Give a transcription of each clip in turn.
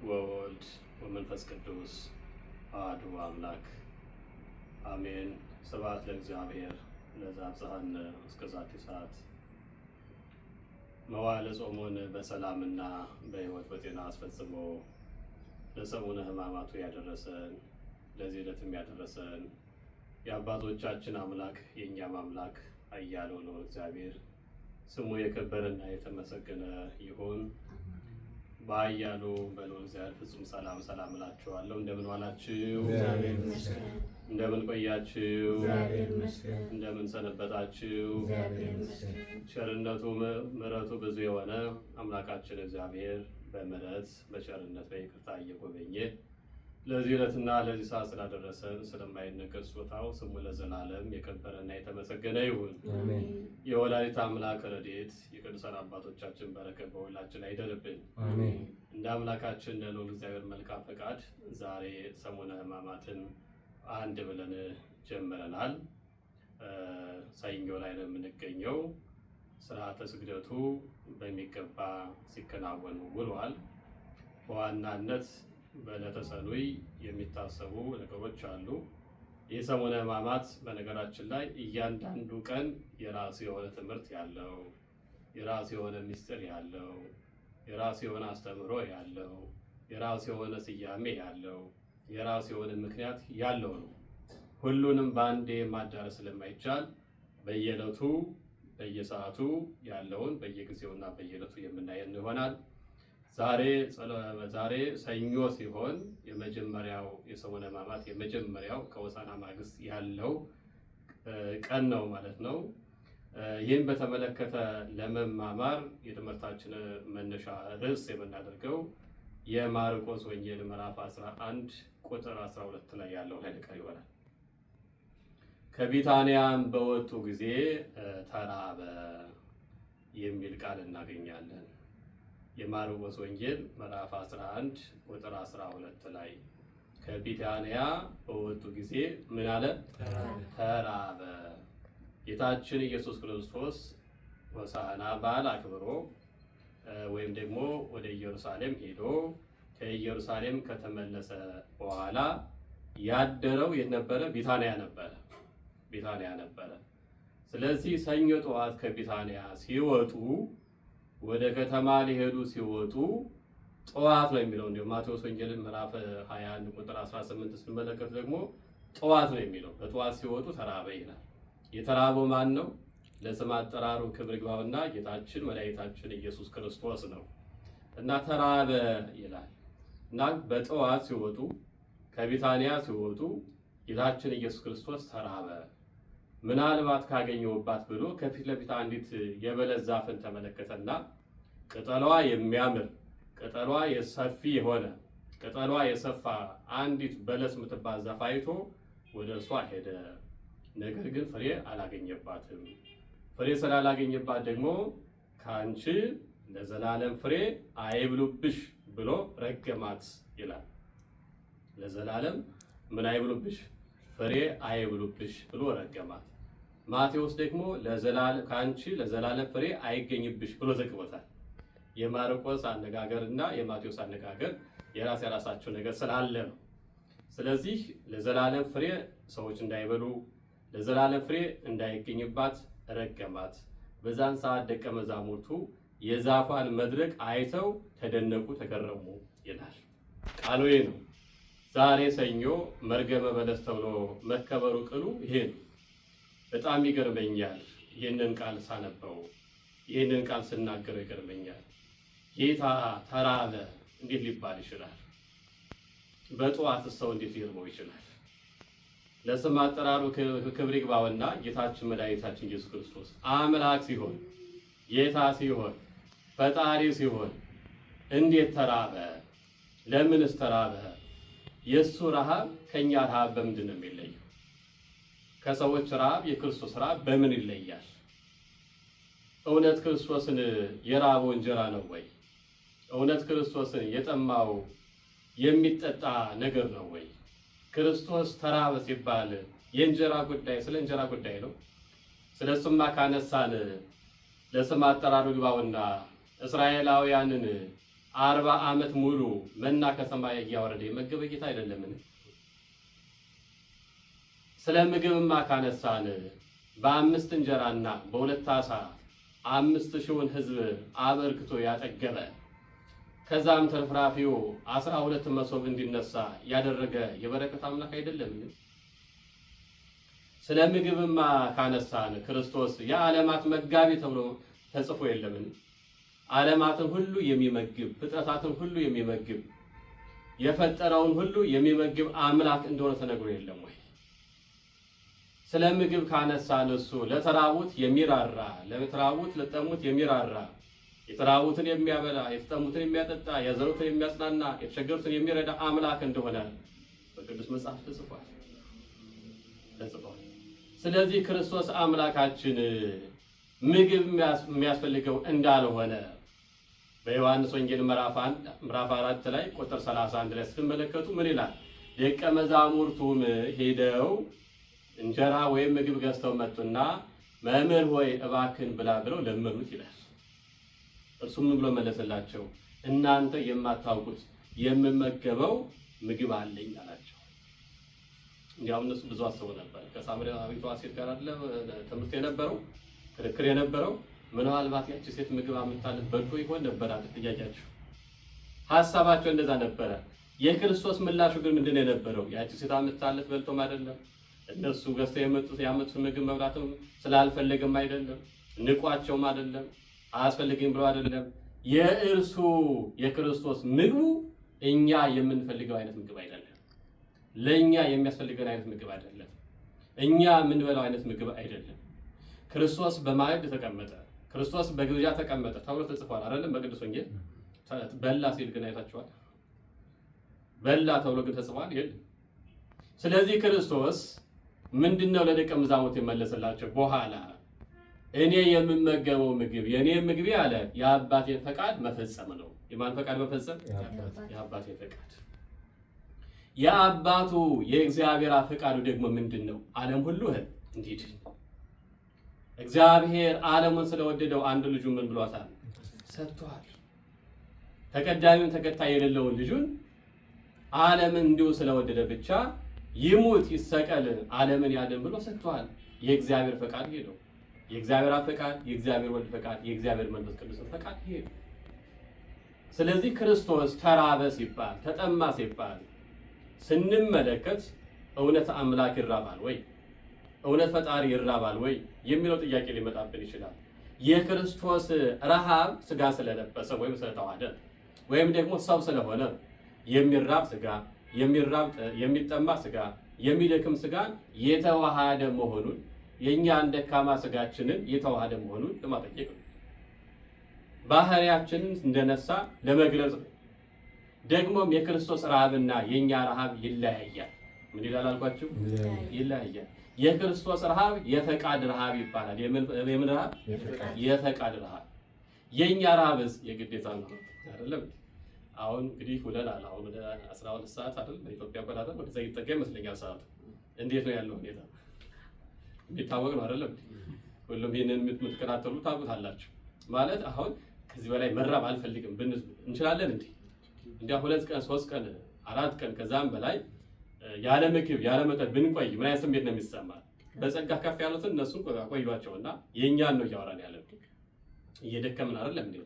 ወወልድ ወመንፈስ ቅዱስ አሐዱ አምላክ አሜን። ስብሐት ለእግዚአብሔር ለዘአብጽሐነ እስከ ዛቲ ሰዓት። መዋዕለ ጾሙን በሰላምና በሕይወት በጤና አስፈጽሞ ለሰሙነ ሕማማቱ ያደረሰን ለዚህ ዕለትም ያደረሰን የአባቶቻችን አምላክ የእኛም አምላክ ኃያል ነው እግዚአብሔር ስሙ የከበረና የተመሰገነ ይሁን። በኃያሉ በልዑል እግዚአብሔር ፍጹም ሰላም እላችኋለሁ። እንደምን ዋላችሁ? እንደምን ቆያችሁ? እንደምን ሰነበታችሁ? ቸርነቱ ምሕረቱ ብዙ የሆነ አምላካችን እግዚአብሔር በምሕረት በቸርነት በይቅርታ እየጎበኘ ለዚህ ዕለትና ለዚህ ሰዓት ስላደረሰን ስለማይነገር ስጦታው ስሙ ለዘላለም የከበረና የተመሰገነ ይሁን። የወላዲተ አምላክ ረድኤት የቅዱሳን አባቶቻችን በረከት በሁላችን ላይ ይደርብን። እንደ አምላካችን እንደ ልዑል እግዚአብሔር መልካም ፈቃድ ዛሬ ሰሙነ ሕማማትን አንድ ብለን ጀምረናል። ሰኞ ላይ ነው የምንገኘው። ስርዓተ ስግደቱ በሚገባ ሲከናወኑ ውሏል። በዋናነት በዕለተ ሰኑይ የሚታሰቡ ነገሮች አሉ። የሰሙነ ሕማማት በነገራችን ላይ እያንዳንዱ ቀን የራሱ የሆነ ትምህርት ያለው፣ የራሱ የሆነ ምስጢር ያለው፣ የራሱ የሆነ አስተምህሮ ያለው፣ የራሱ የሆነ ስያሜ ያለው፣ የራሱ የሆነ ምክንያት ያለው ነው። ሁሉንም በአንዴ ማዳረስ ስለማይቻል በየዕለቱ በየሰዓቱ ያለውን በየጊዜውና በየዕለቱ የምናየው ይሆናል። ዛሬ ሰኞ ሲሆን የመጀመሪያው የሰሙነ ሕማማት የመጀመሪያው ከሆሳዕና ማግስት ያለው ቀን ነው ማለት ነው። ይህን በተመለከተ ለመማማር የትምህርታችን መነሻ ርዕስ የምናደርገው የማርቆስ ወንጌል ምዕራፍ 11 ቁጥር 12 ላይ ያለው ኃይለ ቃል ይሆናል። ከቢታንያም በወጡ ጊዜ ተራበ የሚል ቃል እናገኛለን። የማርቆስ ወንጌል ምዕራፍ 11 ቁጥር 12 ላይ ከቢታንያ በወጡ ጊዜ ምን አለ? ተራበ። ጌታችን ኢየሱስ ክርስቶስ ሆሳዕና በዓል አክብሮ ወይም ደግሞ ወደ ኢየሩሳሌም ሄዶ ከኢየሩሳሌም ከተመለሰ በኋላ ያደረው የት ነበረ? ቢታንያ ነበረ። ስለዚህ ሰኞ ጠዋት ከቢታንያ ሲወጡ ወደ ከተማ ሊሄዱ ሲወጡ ጠዋት ነው የሚለው። እንዲሁ ማቴዎስ ወንጌል ምዕራፍ 21 ቁጥር 18 ስንመለከት ደግሞ ጠዋት ነው የሚለው። በጠዋት ሲወጡ ተራበ ይላል። የተራበው ማን ነው? ለስም አጠራሩ ክብር ይግባውና ጌታችን መድኃኒታችን ኢየሱስ ክርስቶስ ነው እና ተራበ ይላል እና በጠዋት ሲወጡ ከቢታንያ ሲወጡ ጌታችን ኢየሱስ ክርስቶስ ተራበ። ምናልባት ካገኘውባት ብሎ ከፊት ለፊት አንዲት የበለስ ዛፍን ተመለከተና ቅጠሏ የሚያምር ቅጠሏ የሰፊ የሆነ ቅጠሏ የሰፋ አንዲት በለስ የምትባል ዛፍ አይቶ ወደ እርሷ ሄደ። ነገር ግን ፍሬ አላገኘባትም። ፍሬ ስላላገኘባት ደግሞ ከአንቺ ለዘላለም ፍሬ አይብሉብሽ ብሎ ረገማት ይላል። ለዘላለም ምን አይብሉብሽ? ፍሬ አይብሉብሽ ብሎ ረገማት። ማቴዎስ ደግሞ ከአንቺ ለዘላለም ፍሬ አይገኝብሽ ብሎ ዘግቦታል። የማርቆስ አነጋገርና የማቴዎስ አነጋገር የራሳቸው ነገር ስላለ ነው። ስለዚህ ለዘላለም ፍሬ ሰዎች እንዳይበሉ ለዘላለም ፍሬ እንዳይገኝባት ረገማት። በዛን ሰዓት ደቀ መዛሙርቱ የዛፏን መድረቅ አይተው ተደነቁ፣ ተገረሙ ይላል። ቃሉ ይሄ ነው። ዛሬ ሰኞ መርገመ በለስ ተብሎ መከበሩ ቅሉ ይሄ ነው። በጣም ይገርመኛል። ይህንን ቃል ሳነበው ይህንን ቃል ስናገረው ይገርመኛል። ጌታ ተራበ እንዴት ሊባል ይችላል? በጠዋት ሰው እንዴት ሊርበው ይችላል? ለስም አጠራሩ ክብር ይግባውና ጌታችን መድኃኒታችን ኢየሱስ ክርስቶስ አምላክ ሲሆን ጌታ ሲሆን ፈጣሪ ሲሆን እንዴት ተራበ? ለምንስ ተራበ? የእሱ ረሃብ ከእኛ ረሃብ በምንድን ነው የሚለየው? ከሰዎች ረሃብ የክርስቶስ ረሃብ በምን ይለያል? እውነት ክርስቶስን የራበው እንጀራ ነው ወይ? እውነት ክርስቶስን የጠማው የሚጠጣ ነገር ነው ወይ? ክርስቶስ ተራበ ሲባል የእንጀራ ጉዳይ ስለ እንጀራ ጉዳይ ነው። ስለሱማ ካነሳን ለስም አጠራሩ ይግባውና እስራኤላውያንን 40 ዓመት ሙሉ መና ከሰማይ እያወረደ የመገበ ጌታ አይደለምን? ስለ ምግብማ ካነሳን በ5 እንጀራና በ2 ዓሣ 5000 ሕዝብ አበርክቶ ያጠገበ ከዛም ተርፍራፊው 12 መሶብ እንዲነሳ ያደረገ የበረከት አምላክ አይደለምን? ስለ ምግብማ ካነሳን ክርስቶስ የዓለማት መጋቢ ተብሎ ተጽፎ የለምን? ዓለማትን ሁሉ የሚመግብ ፍጥረታትን ሁሉ የሚመግብ የፈጠረውን ሁሉ የሚመግብ አምላክ እንደሆነ ተነግሮ የለም ወይ? ስለ ምግብ ካነሳን እሱ ለተራቡት የሚራራ ለተራቡት ለጠሙት የሚራራ የተራቡትን የሚያበላ የተጠሙትን የሚያጠጣ ያዘኑትን የሚያጽናና የተቸገሩትን የሚረዳ አምላክ እንደሆነ በቅዱስ መጽሐፍ ተጽፏል። ስለዚህ ክርስቶስ አምላካችን ምግብ የሚያስፈልገው እንዳልሆነ በዮሐንስ ወንጌል ምዕራፍ 4 ላይ ቁጥር 31 ላይ ስትመለከቱ ምን ይላል? ደቀ መዛሙርቱም ሄደው እንጀራ ወይም ምግብ ገዝተው መጡና መምህር ሆይ እባክን ብላ ብለው ለመኑት ይላል። እርሱም ብሎ መለሰላቸው፣ እናንተ የማታውቁት የምመገበው ምግብ አለኝ አላቸው። እንዲያውም እነሱ ብዙ አስበው ነበር። ከሳምራዊቷ ሴት ጋር አይደለ ትምህርት የነበረው ክርክር የነበረው ምናልባት ያቺ ሴት ምግብ አምጥታለት በልቶ ይሆን ነበር አይደል ጥያቄያቸው። ሐሳባቸው እንደዛ ነበረ። የክርስቶስ ምላሹ ግን ምንድን ነው የነበረው? ያቺ ሴት አምጥታለት በልቶም አይደለም፣ እነሱ ገዝተው ያመጡት ምግብ መብላትም ስላልፈለገም አይደለም፣ ንቋቸውም አይደለም፣ አያስፈልግም ብሎ አይደለም። የእርሱ የክርስቶስ ምግቡ እኛ የምንፈልገው አይነት ምግብ አይደለም። ለኛ የሚያስፈልገን አይነት ምግብ አይደለም። እኛ የምንበላው አይነት ምግብ አይደለም። ክርስቶስ በማዕድ ተቀመጠ፣ ክርስቶስ በግብዣ ተቀመጠ ተብሎ ተጽፏል አይደለም? በቅዱስ ወንጌል በላ ሲል ግን አይታችኋል? በላ ተብሎ ግን ተጽፏል የለም። ስለዚህ ክርስቶስ ምንድነው ለደቀ መዛሙርት የመለሰላቸው? በኋላ እኔ የምመገበው ምግብ የኔ ምግብ ያለ የአባቴን ፈቃድ መፈጸም ነው። የማን ፈቃድ መፈጸም? የአባቴን ፈቃድ። የአባቱ የእግዚአብሔር ፈቃዱ ደግሞ ምንድነው? ዓለም ሁሉ እንዲድን እግዚአብሔር ዓለሙን ስለወደደው አንድ ልጁ ምን ብሏታል? ሰጥቷል። ተቀዳሚውን ተከታይ የሌለውን ልጁን ዓለምን እንዲሁ ስለወደደ ብቻ ይሙት ይሰቀል ዓለምን ያድን ብሎ ሰጥቷል። የእግዚአብሔር ፈቃድ ይሄ ነው። የእግዚአብሔር ፈቃድ፣ የእግዚአብሔር ወልድ ፈቃድ፣ የእግዚአብሔር መንፈስ ቅዱስ ፈቃድ ይሄ ነው። ስለዚህ ክርስቶስ ተራበ ሲባል ተጠማ ሲባል ስንመለከት እውነት አምላክ ይራባል ወይ? እውነት ፈጣሪ ይራባል ወይ የሚለው ጥያቄ ሊመጣብን ይችላል። የክርስቶስ ረሃብ ስጋ ስለለበሰ ወይም ስለተዋሃደ ወይም ደግሞ ሰው ስለሆነ የሚራብ ስጋ የሚጠማ ስጋ የሚደክም ስጋ የተዋሃደ መሆኑን የእኛን ደካማ ስጋችንን የተዋሃደ መሆኑን ለማጠየቅ ነው። ባህሪያችንን እንደነሳ ለመግለጽ ነው። ደግሞም የክርስቶስ ረሃብና የእኛ ረሃብ ይለያያል። ምን ይላል አልኳችሁ? ይለያያል። የክርስቶስ ረሃብ የፈቃድ ረሃብ ይባላል። የምን ረሃብ? የፈቃድ ረሃብ። የኛ ረሃብስ የግዴታ ነው አይደለም? አሁን እንግዲህ ውለናል። አሁን ወደ 12 ሰዓት አይደል በኢትዮጵያ አቆጣጠር ወደዛ ይጠጋ ይመስለኛል ሰዓቱ። እንዴት ነው ያለው ሁኔታ? የሚታወቅ ነው አይደለም? ሁሉም ይሄንን የምትከታተሉ ታውቁታላችሁ። ማለት አሁን ከዚህ በላይ መራብ አልፈልግም እንችላለን እንዴ? እንዲያ 2 ቀን 3 ቀን 4 ቀን ከዛም በላይ ያለ ምግብ ያለ መጠጥ ብንቆይ ምን አይነት ስሜት ነው የሚሰማል? በጸጋ ከፍ ያሉትን እነሱን ቆዩዋቸውና የኛን ነው እያወራን ያለው። እየደከምን አይደለም እንዴ?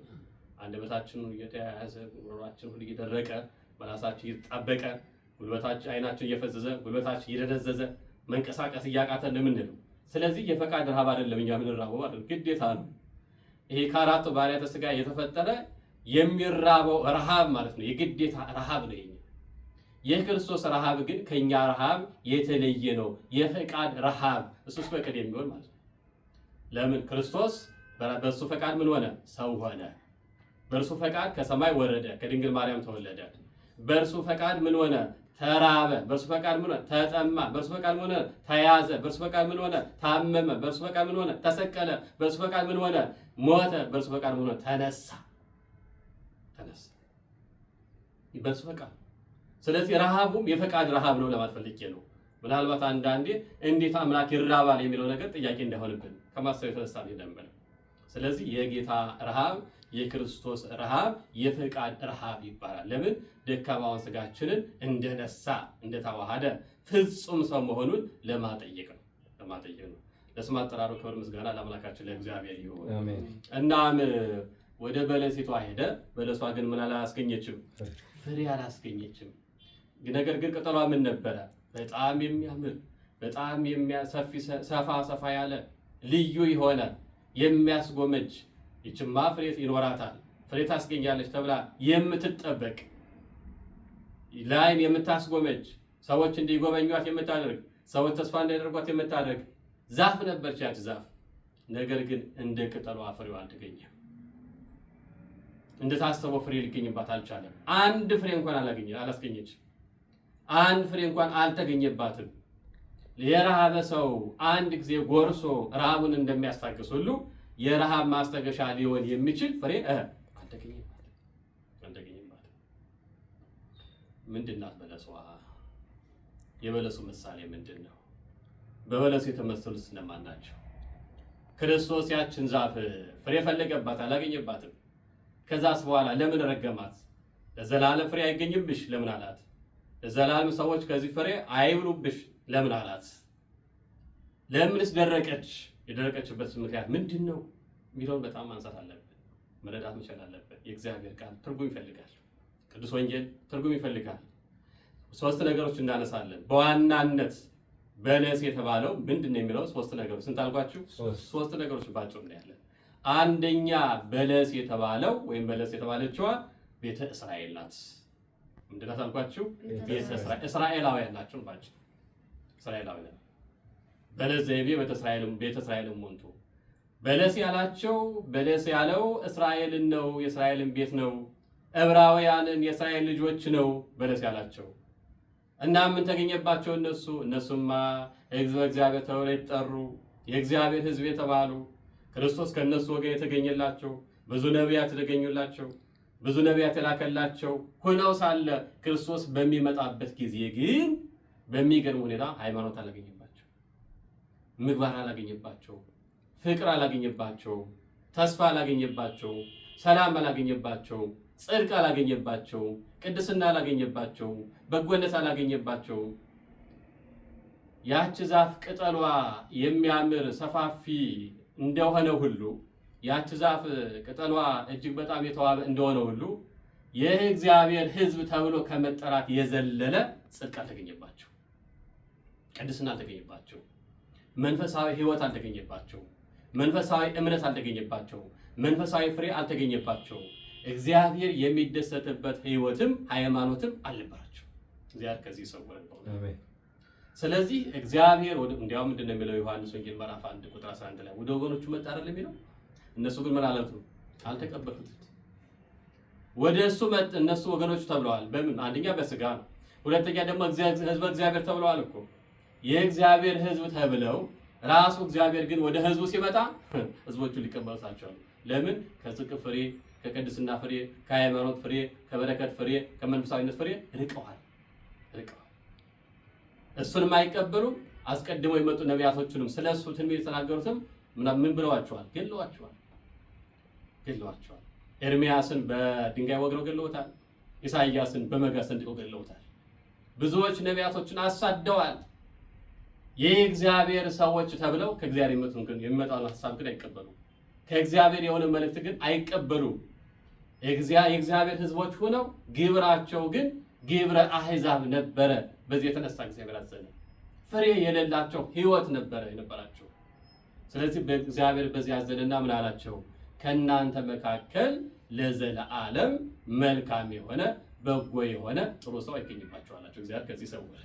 አንደበታችን እየተያያዘ ጉሮሯችን ሁሉ እየደረቀ መላሳችን እየተጣበቀ ጉልበታችን አይናችን እየፈዘዘ ጉልበታችን እየደነዘዘ መንቀሳቀስ እያቃተን ለምን ነው? ስለዚህ የፈቃድ ረሃብ አይደለም እኛ የምንራበው አይደል? ግዴታ ነው። ይሄ ከአራቱ ባህሪያተ ሥጋ የተፈጠረ የሚራበው ረሃብ ማለት ነው። የግዴታ ረሃብ ነው ይሄ። የክርስቶስ ረሃብ ግን ከኛ ረሃብ የተለየ ነው። የፈቃድ ረሃብ እሱስ ፈቃድ የሚሆን ማለት ነው። ለምን? ክርስቶስ በእሱ ፈቃድ ምን ሆነ? ሰው ሆነ። በእርሱ ፈቃድ ከሰማይ ወረደ፣ ከድንግል ማርያም ተወለደ። በእርሱ ፈቃድ ምን ሆነ? ተራበ። በእርሱ ፈቃድ ምን ሆነ? ተጠማ። በእርሱ ፈቃድ ምን ሆነ? ተያዘ። በእርሱ ፈቃድ ምን ሆነ? ታመመ። በእርሱ ፈቃድ ምን ሆነ? ተሰቀለ። በእርሱ ፈቃድ ምን ሆነ? ሞተ። በእርሱ ፈቃድ ምን ሆነ? ተነሳ። በእርሱ ፈቃድ። ስለዚህ ረሃቡም የፈቃድ ረሃብ ነው ለማለት ፈልጌ ነው። ምናልባት አንዳንዴ እንዴት አምላክ ይራባል የሚለው ነገር ጥያቄ እንዳይሆንብን ከማሰብ የተነሳ ነው። ስለዚህ የጌታ ረሃብ የክርስቶስ ረሃብ የፈቃድ ረሃብ ይባላል። ለምን? ደካማውን ስጋችንን እንደነሳ እንደተዋሃደ ፍጹም ሰው መሆኑን ለማጠየቅ ነው። ለስም አጠራሩ ክብር ምስጋና ለአምላካችን ለእግዚአብሔር ይሁን። አሜን። እናም ወደ በለሲቷ ሄደ። በለሷ ግን ምን አላስገኘችም? ፍሬ አላስገኘችም። ነገር ግን ቅጠሏ ምን ነበረ? በጣም የሚያምር በጣም ሰፋ ያለ ልዩ የሆነ የሚያስጎመጅ ይችማ ፍሬ ይኖራታል፣ ፍሬ ታስገኛለች ተብላ የምትጠበቅ ለዓይን የምታስጎመጅ ሰዎች እንዲጎበኟት የምታደርግ ሰዎች ተስፋ እንዳያደርጓት የምታደርግ ዛፍ ነበረች ያች ዛፍ። ነገር ግን እንደ ቅጠሏ ፍሬው አልተገኘም። እንደታሰበው ፍሬ ሊገኝባት አልቻለም። አንድ ፍሬ እንኳን አላስገኘችም። አንድ ፍሬ እንኳን አልተገኘባትም። የረሃበ ሰው አንድ ጊዜ ጎርሶ ረሃቡን እንደሚያስታግስ ሁሉ የረሃብ ማስታገሻ ሊሆን የሚችል ፍሬ አልተገኘባትም። ምንድን ናት በለሷ? የበለሱ ምሳሌ ምንድን ነው? በበለሱ የተመሰሉት እነማን ናቸው? ክርስቶስ ያችን ዛፍ ፍሬ ፈለገባት፣ አላገኘባትም። ከዛስ በኋላ ለምን ረገማት? ለዘላለም ፍሬ አይገኝብሽ ለምን አላት? ለዘላለም ሰዎች ከዚህ ፍሬ አይብሉብሽ ለምን አላት? ለምንስ ደረቀች? የደረቀችበት ምክንያት ምንድን ነው የሚለውን በጣም ማንሳት አለብን፣ መረዳት መቻል አለብን። የእግዚአብሔር ቃል ትርጉም ይፈልጋል። ቅዱስ ወንጌል ትርጉም ይፈልጋል። ሶስት ነገሮች እናነሳለን። በዋናነት በለስ የተባለው ምንድን ነው የሚለው ሶስት ነገሮች ስንታልኳችሁ ሶስት ነገሮች ባጭሩ ነው ያለን። አንደኛ በለስ የተባለው ወይም በለስ የተባለችዋ ቤተ እስራኤል ናት። ምንድን ናት አልኳችሁ? ቤተ እስራኤል፣ እስራኤላውያን ናቸው ባጭሩ። እስራኤላውያን በለስ ዘይቤ ቤተ እስራኤልም ሞንቱ በለስ ያላቸው በለስ ያለው እስራኤልን ነው፣ የእስራኤልን ቤት ነው፣ ዕብራውያንን የእስራኤል ልጆች ነው በለስ ያላቸው። እና ምን ተገኘባቸው? እነሱማ ሕዝበ እግዚአብሔር ተብለው የተጠሩ የእግዚአብሔር ሕዝብ የተባሉ ክርስቶስ ከነሱ ወገን የተገኘላቸው ብዙ ነቢያት የተገኙላቸው ብዙ ነቢያት የላከላቸው ሆነው ሳለ ክርስቶስ በሚመጣበት ጊዜ ግን በሚገርም ሁኔታ ሃይማኖት አላገኘባቸው፣ ምግባር አላገኘባቸው፣ ፍቅር አላገኘባቸው፣ ተስፋ አላገኘባቸው፣ ሰላም አላገኘባቸው፣ ጽድቅ አላገኘባቸው፣ ቅድስና አላገኘባቸው፣ በጎነት አላገኘባቸው። ያች ዛፍ ቅጠሏ የሚያምር ሰፋፊ እንደሆነ ሁሉ ያች ዛፍ ቅጠሏ እጅግ በጣም የተዋበ እንደሆነ ሁሉ የእግዚአብሔር ሕዝብ ተብሎ ከመጠራት የዘለለ ጽድቅ አልተገኘባቸው፣ ቅድስና አልተገኘባቸው፣ መንፈሳዊ ሕይወት አልተገኘባቸው፣ መንፈሳዊ እምነት አልተገኘባቸው፣ መንፈሳዊ ፍሬ አልተገኘባቸው። እግዚአብሔር የሚደሰትበት ሕይወትም ሃይማኖትም አልነበራቸው። እግዚአብሔር ከዚህ ይሰውረን ነው። ስለዚህ እግዚአብሔር እንዲያው ምንድነው የሚለው ዮሐንስ ወንጌል ምዕራፍ 1 ቁጥር 11 ላይ ወደ ወገኖቹ መጣ አይደል የሚለው። እነሱ ግን ምን አለቱ? አልተቀበሉት። ወደ እሱ መጥ እነሱ ወገኖቹ ተብለዋል። በምን? አንደኛ በስጋ ነው። ሁለተኛ ደግሞ ሕዝበ እግዚአብሔር ተብለዋል እኮ። የእግዚአብሔር ሕዝብ ተብለው ራሱ እግዚአብሔር ግን ወደ ሕዝቡ ሲመጣ ሕዝቦቹ ሊቀበሉት አልቻሉም። ለምን? ከጽድቅ ፍሬ፣ ከቅድስና ፍሬ፣ ከሃይማኖት ፍሬ፣ ከበረከት ፍሬ፣ ከመንፈሳዊነት ፍሬ ርቀዋል። እሱንም አይቀበሉም። አስቀድመው የመጡ ነቢያቶችንም ስለሱ ትንቢት የተናገሩትም ምን ብለዋቸዋል? ገለዋቸዋል። ኤርሚያስን በድንጋይ ወግረው ገለውታል። ኢሳይያስን በመጋዝ ሰንጥቀው ገለውታል። ብዙዎች ነቢያቶችን አሳደዋል። የእግዚአብሔር ሰዎች ተብለው ከእግዚአብሔር የሚመጣውን ሐሳብ ግን አይቀበሉም። ከእግዚአብሔር የሆነ መልእክት ግን አይቀበሉም። የእግዚአብሔር ሕዝቦች ሆነው ግብራቸው ግን ግብረ አሕዛብ ነበረ። በዚህ የተነሳ እግዚአብሔር አዘነ። ፍሬ የሌላቸው ሕይወት ነበረ የነበራቸው። ስለዚህ በእግዚአብሔር በዚህ አዘነና ምን አላቸው? ከእናንተ መካከል ለዘለዓለም መልካም የሆነ በጎ የሆነ ጥሩ ሰው አይገኝባቸው አላቸው። እግዚአብሔር ከዚህ ሰውረ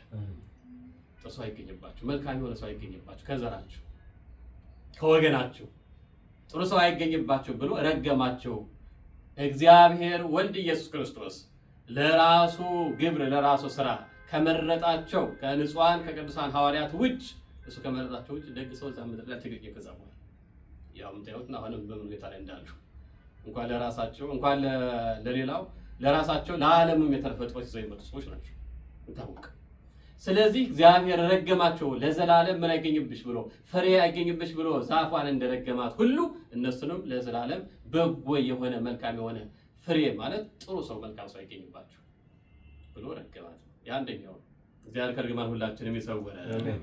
ጥሩ ሰው አይገኝባቸው፣ መልካም የሆነ ሰው አይገኝባቸው፣ ከዘራቸው ከወገናቸው ጥሩ ሰው አይገኝባቸው ብሎ ረገማቸው። እግዚአብሔር ወልድ ኢየሱስ ክርስቶስ ለራሱ ግብር ለራሱ ስራ ከመረጣቸው ከንጹሃን ከቅዱሳን ሐዋርያት ውጭ እሱ ከመረጣቸው ውጭ ደግ ሰው እዛ ምድር ላይ ተገኘ። ከዛ በኋላ ያው የምታዩትና አሁንም በምን ሁኔታ ላይ እንዳሉ እንኳን ለራሳቸው እንኳን ለሌላው ለራሳቸው ለዓለምም የተረፈ ጥበብ ይዘው የመጡ ሰዎች ናቸው። ይታወቅ። ስለዚህ እግዚአብሔር ረገማቸው ለዘላለም ምን አይገኝብሽ ብሎ ፍሬ አይገኝብሽ ብሎ ዛፏን እንደረገማት ሁሉ እነሱንም ለዘላለም በጎ የሆነ መልካም የሆነ ፍሬ ማለት ጥሩ ሰው መልካም ሰው አይገኝባቸው ብሎ ረገማት። የአንደኛው እግዚአብሔር ከርግማን ሁላችንም ይሰውረን።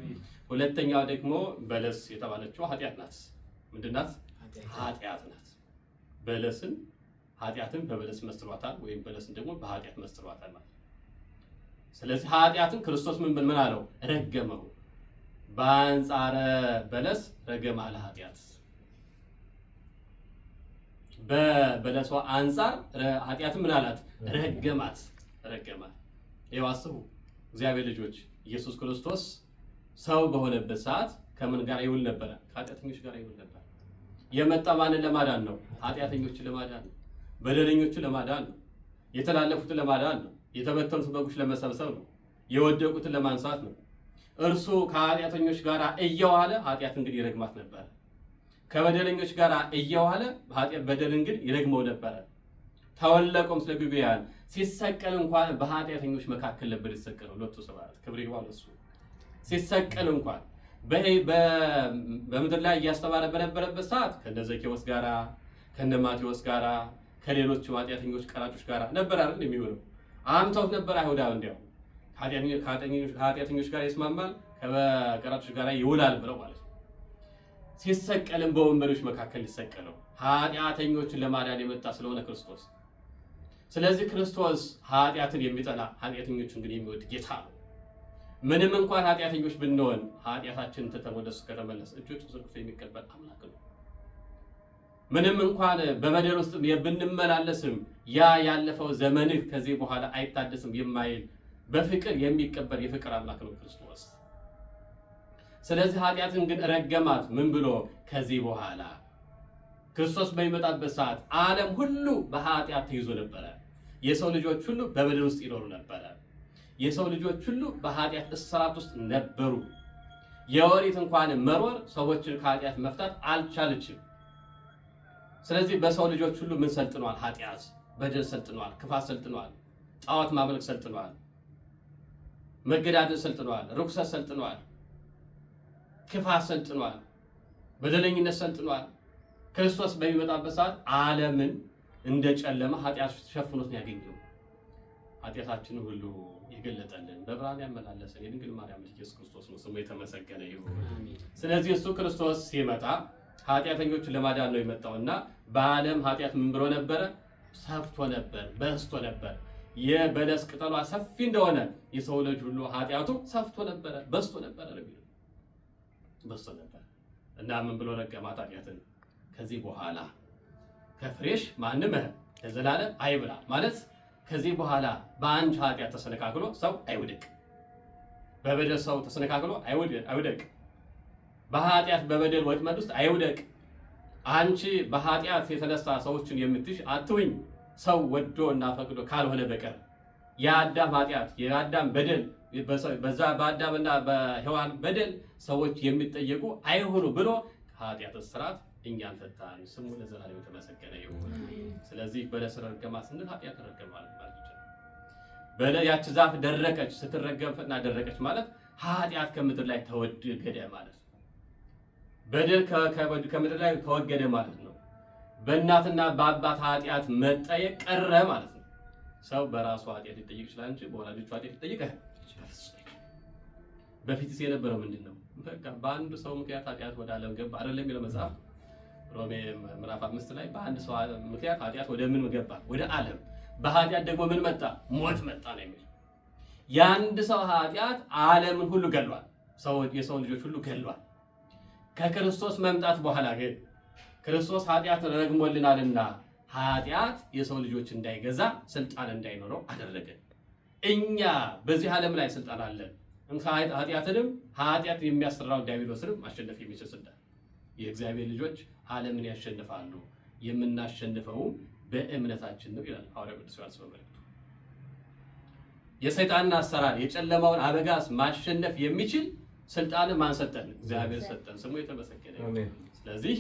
ሁለተኛው ደግሞ በለስ የተባለችው ኃጢአት ናት። ምንድን ናት? ኃጢአት ናት። በለስን ኃጢአትን በበለስ መስሏታል፣ ወይም በለስን ደግሞ በኃጢአት መስሏታል ማለት። ስለዚህ ኃጢአትን ክርስቶስ ምን አለው? ረገመው። በአንጻረ በለስ ረገማ ለኃጢአት። በበለሷ አንጻር ኃጢአትን ምን አላት? ረገማት። ረገማት። ይኸው አስቡ እግዚአብሔር ልጆች ኢየሱስ ክርስቶስ ሰው በሆነበት ሰዓት ከምን ጋር ይውል ነበረ? ከኃጢአተኞች ጋር ይውል ነበር። የመጣ ማንን ለማዳን ነው? ኃጢአተኞችን ለማዳን ነው። በደለኞችን ለማዳን ነው። የተላለፉትን ለማዳን ነው። የተበተኑትን በጎች ለመሰብሰብ ነው። የወደቁትን ለማንሳት ነው። እርሱ ከኃጢአተኞች ጋር እየዋለ ኃጢአት እንግዲህ ይረግማት ነበር። ከበደለኞች ጋር እየዋለ በደልን ግን ይረግመው ነበረ። ተወለቆም ስለ ግብያን ሲሰቀል እንኳን በኃጢአተኞች መካከል ነበር የተሰቀለው። ለቱ ሰባት ክብር ይግባው ለሱ። ሲሰቀል እንኳን በምድር ላይ እያስተማረ በነበረበት ሰዓት ከነ ዘኬዎስ ጋራ ከነ ማቴዎስ ጋራ ከሌሎች ኃጢአተኞች ቀራጮች ጋራ ነበር አይደል የሚሆነው። አምተውት ነበር አይሁዳው። እንዲያው ከኃጢአተኞች ጋር ይስማማል ከቀራጮች ጋር ይውላል ብለው ማለት ነው። ሲሰቀልም በወንበሮች መካከል ሊሰቀለው ኃጢአተኞችን ለማዳን የመጣ ስለሆነ ክርስቶስ። ስለዚህ ክርስቶስ ኃጢአትን የሚጠላ ኃጢአተኞችን ግን የሚወድ ጌታ ነው። ምንም እንኳን ኃጢአተኞች ብንሆን ኃጢአታችንን ትተን ወደ እሱ ከተመለስ እጆቹ ዘርግቶ የሚቀበል አምላክ ነው። ምንም እንኳን በበደል ውስጥ ብንመላለስም ያ ያለፈው ዘመንህ ከዚህ በኋላ አይታደስም የማይል በፍቅር የሚቀበል የፍቅር አምላክ ነው ክርስቶስ። ስለዚህ ኃጢአትን ግን ረገማት። ምን ብሎ? ከዚህ በኋላ ክርስቶስ በሚመጣበት ሰዓት ዓለም ሁሉ በኃጢአት ተይዞ ነበረ። የሰው ልጆች ሁሉ በበደል ውስጥ ይኖሩ ነበረ። የሰው ልጆች ሁሉ በኃጢአት እስራት ውስጥ ነበሩ። የኦሪት እንኳን መሮር ሰዎችን ከኃጢአት መፍታት አልቻለችም። ስለዚህ በሰው ልጆች ሁሉ ምን ሰልጥኗል? ኃጢአት፣ በደል ሰልጥኗል፣ ክፋት ሰልጥኗል፣ ጣዖት ማምለክ ሰልጥኗል፣ መገዳደል ሰልጥኗል፣ ርኩሰት ሰልጥኗል፣ ክፋት ሰልጥኗል፣ በደለኝነት ሰልጥኗል። ክርስቶስ በሚመጣበት ሰዓት ዓለምን እንደ ጨለማ ኃጢአት ሸፍኖት ያገኘው ኃጢአታችንን ሁሉ የገለጠልን በብርሃን ያመላለሰን የድንግል ማርያም ልጅ ኢየሱስ ክርስቶስ ነው። ስሙ የተመሰገነ ይሁን። ስለዚህ እሱ ክርስቶስ ሲመጣ ኃጢአተኞችን ለማዳን ነው የመጣውና በዓለም ኃጢአት ምን ብሎ ነበረ? ሰፍቶ ነበር፣ በስቶ ነበር። የበለስ ቅጠሏ ሰፊ እንደሆነ የሰው ልጅ ሁሉ ኃጢአቱ ሰፍቶ ነበረ፣ በስቶ ነበረ ነው በስቶ ነበር። እና ምን ብሎ ረገማት ኃጢአትን? ከዚህ በኋላ ከፍሬሽ ማንም ለዘላለም አይብላ ማለት ከዚህ በኋላ በአንድ ኃጢአት ተሰነካክሎ ሰው አይውደቅ። በበደል ሰው ተሰነካክሎ አይውደቅ። በኃጢአት በበደል ወጥመድ ውስጥ አይውደቅ። አንቺ በኃጢአት የተነሳ ሰዎችን የምትሽ አትሁኝ፣ ሰው ወዶ እና ፈቅዶ ካልሆነ በቀር የአዳም ኃጢአት የአዳም በደል በዛ በአዳምና በሔዋን በደል ሰዎች የሚጠየቁ አይሆኑ ብሎ ከኃጢአት እስራት እኛን ፈታን። ስሙ ለዘላለም የተመሰገነ ይሁን። ስለዚህ በለስ ረገማ ስንል ኃጢአት ረገማ ማለት ይችላል። ያቺ ዛፍ ደረቀች፣ ስትረገምና ደረቀች ማለት ኃጢአት ከምድር ላይ ተወገደ ማለት ነው። በደል ከምድር ላይ ተወገደ ማለት ነው። በእናትና በአባት ኃጢአት መጠየቅ ቀረ ማለት ነው። ሰው በራሱ ኃጢአት ሊጠይቅ ይችላል እንጂ በወላጆቹ ኃጢአት ሊጠይቅ በፊትስ የነበረው ምንድን ነው? በቃ በአንድ ሰው ምክንያት ኃጢአት ወደ ዓለም ገባ አይደለም የሚለው መጽሐፍ ሮሜ ምዕራፍ 5 ላይ በአንድ ሰው ምክንያት ኃጢአት ወደ ምን ገባ? ወደ ዓለም። በኃጢአት ደግሞ ምን መጣ? ሞት መጣ ነው የሚለው። የአንድ ሰው ኃጢአት ዓለምን ሁሉ ገሏል። የሰው ልጆች ሁሉ ገሏል። ከክርስቶስ መምጣት በኋላ ግን ክርስቶስ ኃጢአት ረግሞልናልና ኃጢአት የሰው ልጆች እንዳይገዛ ስልጣን እንዳይኖረው አደረገ። እኛ በዚህ ዓለም ላይ ስልጣን አለን። ኃጢአትንም ኃጢአት የሚያሰራው ዲያብሎስንም ማሸነፍ የሚችል ስልጣን የእግዚአብሔር ልጆች ዓለምን ያሸንፋሉ። የምናሸንፈው በእምነታችን ነው ይላል ሐዋርያው ቅዱስ ዮሐንስ በመልእክቱ። የሰይጣንን አሰራር የጨለማውን አበጋዝ ማሸነፍ የሚችል ስልጣን ማን ሰጠን? እግዚአብሔር ሰጠን። ስሙ የተመሰገነ ይሁን። ስለዚህ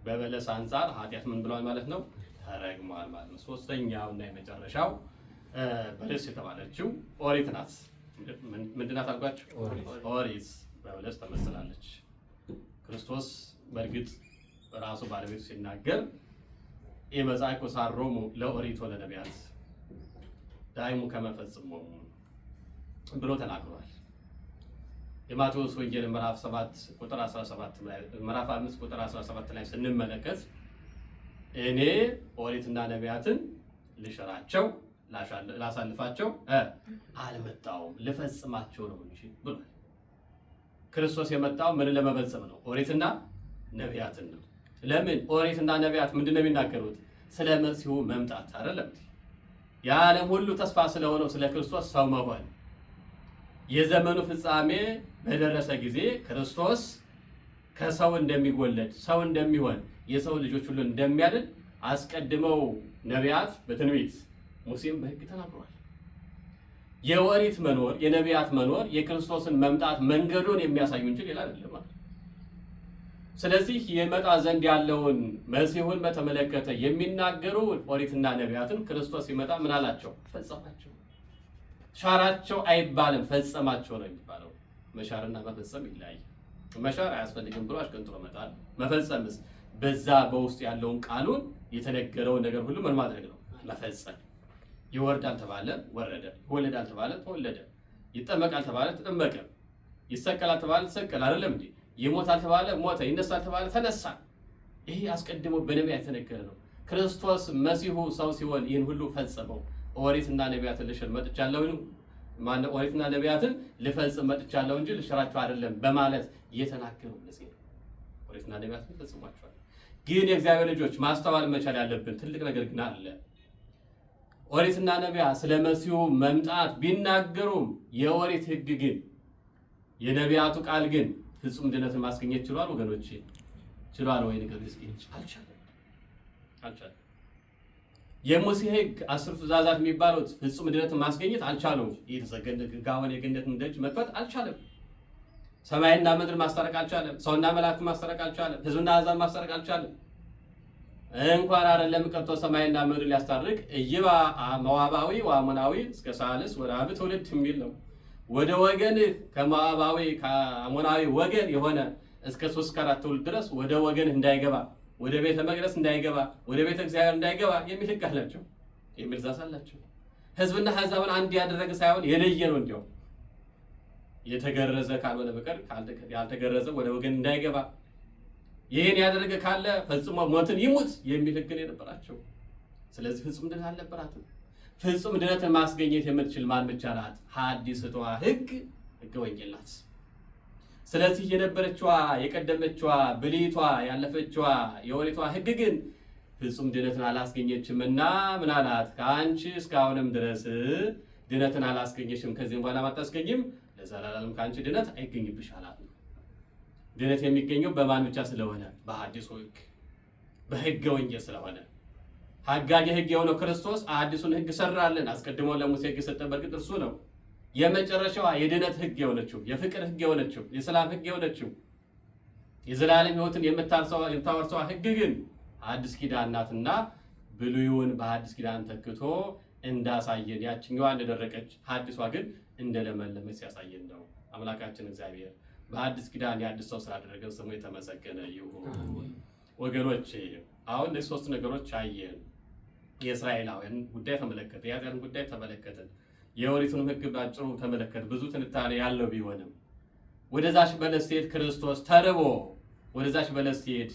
በበለስ አንጻር ኃጢአት ምን ብሏል ማለት ነው? ተረግሟል ማለት ነው። ሶስተኛው እና የመጨረሻው በለስ የተባለችው ኦሪት ናት። ምንድናት አልኳችሁ? ኦሪት በሁለት ተመስላለች። ክርስቶስ በእርግጥ ራሱ ባለቤቱ ሲናገር የመጻእኩ ሳሮሙ ለኦሪት ወለነቢያት ዳይሙ ከመፈጽሞሙ ብሎ ተናግሯል። የማቴዎስ ወንጌል ምዕራፍ 7 ቁጥር 17 ላይ ምዕራፍ 5 ቁጥር 17 ላይ ስንመለከት እኔ ኦሪትና ነቢያትን ልሽራቸው ላሳልፋቸው አልመጣሁም ልፈጽማቸው ነው እንጂ ብሏል። ክርስቶስ የመጣው ምን ለመፈጸም ነው? ኦሪትና ነቢያትን ነው። ለምን? ኦሪትና ነቢያት ምንድነው የሚናገሩት? ስለ መሲሁ መምጣት አይደለም? የዓለም ሁሉ ተስፋ ስለሆነው ስለ ክርስቶስ ሰው መሆን፣ የዘመኑ ፍጻሜ በደረሰ ጊዜ ክርስቶስ ከሰው እንደሚወለድ ሰው እንደሚሆን የሰው ልጆች ሁሉ እንደሚያድን አስቀድመው ነቢያት በትንቢት ሙሴም በሕግ ተናግሯል። የኦሪት መኖር የነቢያት መኖር የክርስቶስን መምጣት መንገዱን የሚያሳዩ እንጂ ሌላ አይደለም ማለት። ስለዚህ የመጣ ዘንድ ያለውን መሲሁን በተመለከተ የሚናገሩ ኦሪትና ነቢያትን ክርስቶስ ሲመጣ ምን አላቸው? ፈጸማቸው። ሻራቸው አይባልም፣ ፈጸማቸው ነው የሚባለው። መሻርና መፈጸም ይለያል። መሻር አያስፈልግም ብሎ አሽቀንጥሮ መጣል። መፈጸምስ በዛ በውስጥ ያለውን ቃሉን የተነገረውን ነገር ሁሉ ምን ማድረግ ነው? መፈጸም። ይወርዳል ተባለ ወረደ፣ ይወለዳል ተባለ ተወለደ፣ ይጠመቃል ተባለ ተጠመቀ፣ ይሰቀላል ተባለ ተሰቀለ። አይደለም እንዴ? ይሞታል ተባለ ሞተ፣ ይነሳል ተባለ ተነሳ። ይሄ አስቀድሞ በነቢያት የተነገረ ነው። ክርስቶስ መሲሁ ሰው ሲሆን ይህን ሁሉ ፈጸመው። ኦሪትና ነቢያትን ልሽር መጥቻለሁ ነው ማነው? ኦሪትና ነቢያትን ልፈጽም መጥቻለሁ እንጂ ልሽራቸው አይደለም በማለት እየተናገሩ ለዚህ ነው። ኦሪትና ነቢያትን ፈጽሟቸዋል። ግን የእግዚአብሔር ልጆች ማስተዋል መቻል ያለብን ትልቅ ነገር ግን አለ። ኦሪትና ነቢያት ስለ መሲሁ መምጣት ቢናገሩም የኦሪት ሕግ ግን የነቢያቱ ቃል ግን ፍጹም ድነትን ማስገኘት ችሏል? ወገኖች ችሏል ወይ? ነገር እስኪ አልቻለም። የሙሴ ሕግ 10 ትእዛዛት የሚባሉት ፍጹም ድነትን ማስገኘት አልቻሉም። የተሰገደ ጋውን የገነትን ደጅ መክፈት አልቻለም። ሰማይና ምድር ማስታረቅ አልቻለም። ሰውና መላእክት ማስታረቅ አልቻለም። ሕዝብና አሕዛብ ማስታረቅ አልቻለም። እንኳን አይደለም ቀርቶ ሰማይና ምድር ሊያስታርቅ እይባ ሞዓባዊ ወአሞናዊ እስከ ሳልስ ወራብ ትውልድ የሚል ነው። ወደ ወገን ከሞዓባዊ ከአሞናዊ ወገን የሆነ እስከ 3-4 ትውልድ ድረስ ወደ ወገን እንዳይገባ፣ ወደ ቤተ መቅደስ እንዳይገባ፣ ወደ ቤተ እግዚአብሔር እንዳይገባ የሚል ሕግ አላቸው፣ የሚል ትእዛዝ አላቸው። ሕዝብና አሕዛብን አንድ ያደረገ ሳይሆን የለየ ነው። እንዲያው የተገረዘ ካልሆነ በቀር ያልተገረዘ ወደ ወገን እንዳይገባ፣ ይህን ያደረገ ካለ ፈጽሞ ሞትን ይሙት የሚል ሕግ ነው የነበራቸው። ስለዚህ ፍጹም ድነት አልነበራትም። ፍጹም ድነትን ማስገኘት የምትችል ማን ብቻ ናት? ሐዲስቷ ሕግ ወንጌል ናት። ስለዚህ የነበረችዋ የቀደመችዋ ብልይቷ ያለፈችዋ የኦሪቷ ሕግ ግን ፍጹም ድነትን አላስገኘችምና ምን አላት? ከአንቺ እስካሁንም ድረስ ድነትን አላስገኘችም፣ ከዚህም በኋላ አታስገኝም፣ ለዘላለም ከአንቺ ድነት አይገኝብሽ አላት። ድነት የሚገኘው በማን ብቻ ስለሆነ? በሐዲሱ ሕግ በሕገ ወንጌል ስለሆነ ሐጋጌ ሕግ የሆነው ክርስቶስ አዲሱን ሕግ ሰራልን። አስቀድሞ ለሙሴ ሕግ የሰጠ በእርግጥ እርሱ ነው። የመጨረሻዋ የድነት ሕግ የሆነችው የፍቅር ሕግ የሆነችው የሰላም ሕግ የሆነችው የዘላለም ሕይወትን የምታወርሰዋ ሕግ ግን አዲስ ኪዳን ናትና ብሉይውን በአዲስ ኪዳን ተክቶ እንዳሳየን ያችኛዋ እንደደረቀች ሐዲሷ ግን እንደለመለመች ሲያሳየን ነው። አምላካችን እግዚአብሔር በአዲስ ኪዳን የአዲስ ሰው ስላደረገን ስሙ የተመሰገነ ይሁን። ወገኖች አሁን እነዚህ 3 ነገሮች አየን። የእስራኤላውያን ጉዳይ ተመለከተ፣ የኃጢአትን ጉዳይ ተመለከትን፣ የኦሪቱን ሕግ ባጭሩ ተመለከተ። ብዙ ትንታኔ ያለው ቢሆንም ወደዛች በለስ ሲሄድ ክርስቶስ ተርቦ ወደዛች በለስ ሲሄድ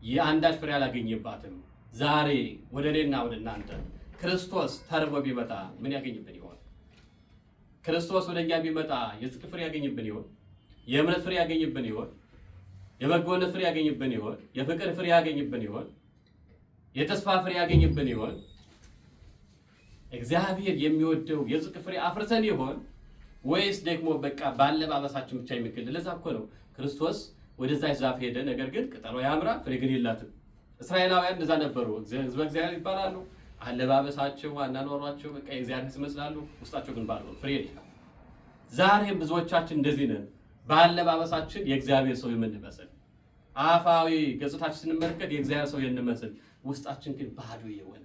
የአንዳች ፍሬ አላገኘባትም። ዛሬ ወደ እኔና ወደ እናንተ ክርስቶስ ተርቦ ቢመጣ ምን ያገኝብን ይሆን? ክርስቶስ ወደኛ ቢመጣ የጽድቅ ፍሬ ያገኝብን ይሆን? የእምነት ፍሬ ያገኝብን ይሆን? የበጎነት ፍሬ ያገኝብን ይሆን? የፍቅር ፍሬ ያገኝብን ይሆን? የተስፋ ፍሬ ያገኝብን ይሆን? እግዚአብሔር የሚወደው የጽድቅ ፍሬ አፍርተን ይሆን? ወይስ ደግሞ በቃ ባለባበሳችን ብቻ የሚገል? ለዛ እኮ ነው ክርስቶስ ወደዛች ዛፍ ሄደ፣ ነገር ግን ቅጠሏ ያምራል፣ ፍሬ ግን የላትም። እስራኤላውያን እንደዛ ነበሩ። ሕዝበ እግዚአብሔር ይባላሉ። አለባበሳቸው፣ አናኗሯቸው በቃ የእግዚአብሔር ይመስላሉ፣ ውስጣቸው ግን ባዶ ፍሬ የለም። ዛሬም ብዙዎቻችን እንደዚህ ነን። ባለባበሳችን የእግዚአብሔር ሰው የምንመስል፣ አፋዊ ገጽታችን ስንመለከት የእግዚአብሔር ሰው የምንመስል፣ ውስጣችን ግን ባዶ የሆነ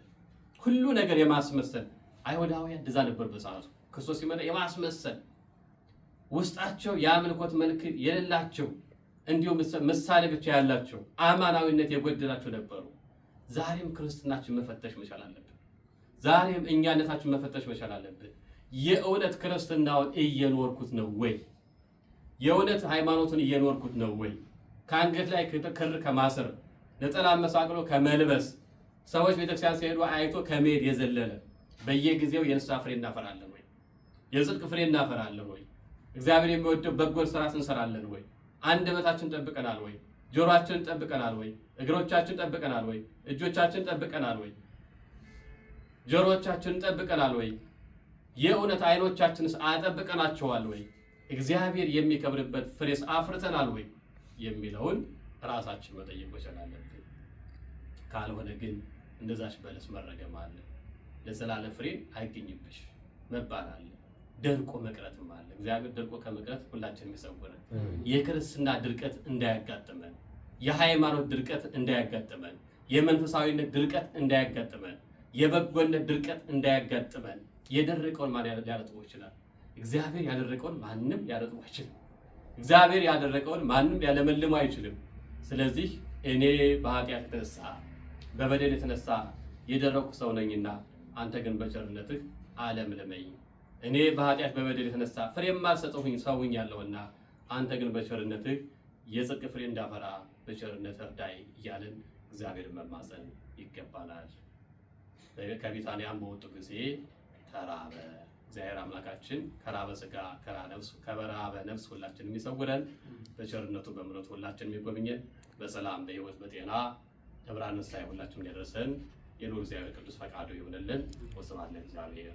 ሁሉ ነገር የማስመሰል አይሁዳውያን እንደዛ ነበር በሰዓቱ። ክርስቶስ ሲመጣ የማስመሰል ውስጣቸው የአምልኮት መልክ የሌላቸው እንዲሁም ምሳሌ ብቻ ያላቸው አማናዊነት የጎደላቸው ነበሩ። ዛሬም ክርስትናችን መፈተሽ መቻል አለብን። ዛሬም እኛነታችን መፈተሽ መቻል አለብን። የእውነት ክርስትናውን እየኖርኩት ነው ወይ? የእውነት ሃይማኖትን እየኖርኩት ነው ወይ? ከአንገት ላይ ክር ከማሰር ነጠላ መሳቅሎ ከመልበስ ሰዎች ቤተክርስቲያን ሲሄዱ አይቶ ከመሄድ የዘለለ በየጊዜው የንስሐ ፍሬ እናፈራለን ወይ? የጽድቅ ፍሬ እናፈራለን ወይ? እግዚአብሔር የሚወደው በጎ ስራ እንሰራለን ወይ? አንደበታችን ጠብቀናል ወይ? ጆሮአችንን ጠብቀናል ወይ? እግሮቻችን ጠብቀናል ወይ? እጆቻችን ጠብቀናል ወይ? ጆሮአችንን ጠብቀናል ወይ? የእውነት አይኖቻችንስ አጠብቀናቸዋል ወይ? እግዚአብሔር የሚከብርበት ፍሬስ አፍርተናል ወይ የሚለውን ራሳችን መጠየቅ መቻል አለብን። ካልሆነ ግን እንደዛች በለስ መረገም አለ። ለዘላለም ፍሬ አይገኝብሽ መባል አለ። ደርቆ መቅረትም አለ። እግዚአብሔር ደርቆ ከመቅረት ሁላችንም ይሰውረን። የክርስትና ድርቀት እንዳያጋጥመን፣ የሃይማኖት ድርቀት እንዳያጋጥመን፣ የመንፈሳዊነት ድርቀት እንዳያጋጥመን፣ የበጎነት ድርቀት እንዳያጋጥመን። የደረቀውን ማን ሊያረጥበው ይችላል? እግዚአብሔር ያደረቀውን ማንም ሊያረጥበው አይችልም። እግዚአብሔር ያደረቀውን ማንም ሊያለመልመው አይችልም። ስለዚህ እኔ በኃጢአት የተነሳ በበደል የተነሳ የደረቁ ሰው ነኝና አንተ ግን በቸርነትህ አለምልመኝ። እኔ በኃጢአት በበደል የተነሳ ፍሬ የማልሰጠሁኝ ሰው ሆኛለሁና አንተ ግን በቸርነትህ የጽድቅ ፍሬ እንዳፈራ በቸርነት እርዳይ እያልን እግዚአብሔርን መማፀን ይገባናል። ከቢታንያም በወጡ ጊዜ ተራበ። እግዚአብሔር አምላካችን ከራበ ሥጋ ከበራበ ነፍስ ሁላችንም የሚሰውረን፣ በቸርነቱ በምሕረቱ ሁላችንም የሚጎብኘን፣ በሰላም በሕይወት በጤና ለብርሃነ ትንሣኤ ሁላችንም ያደርሰን የልዑል እግዚአብሔር ቅዱስ ፈቃዱ ይሁንልን። ወስብሐት ለእግዚአብሔር።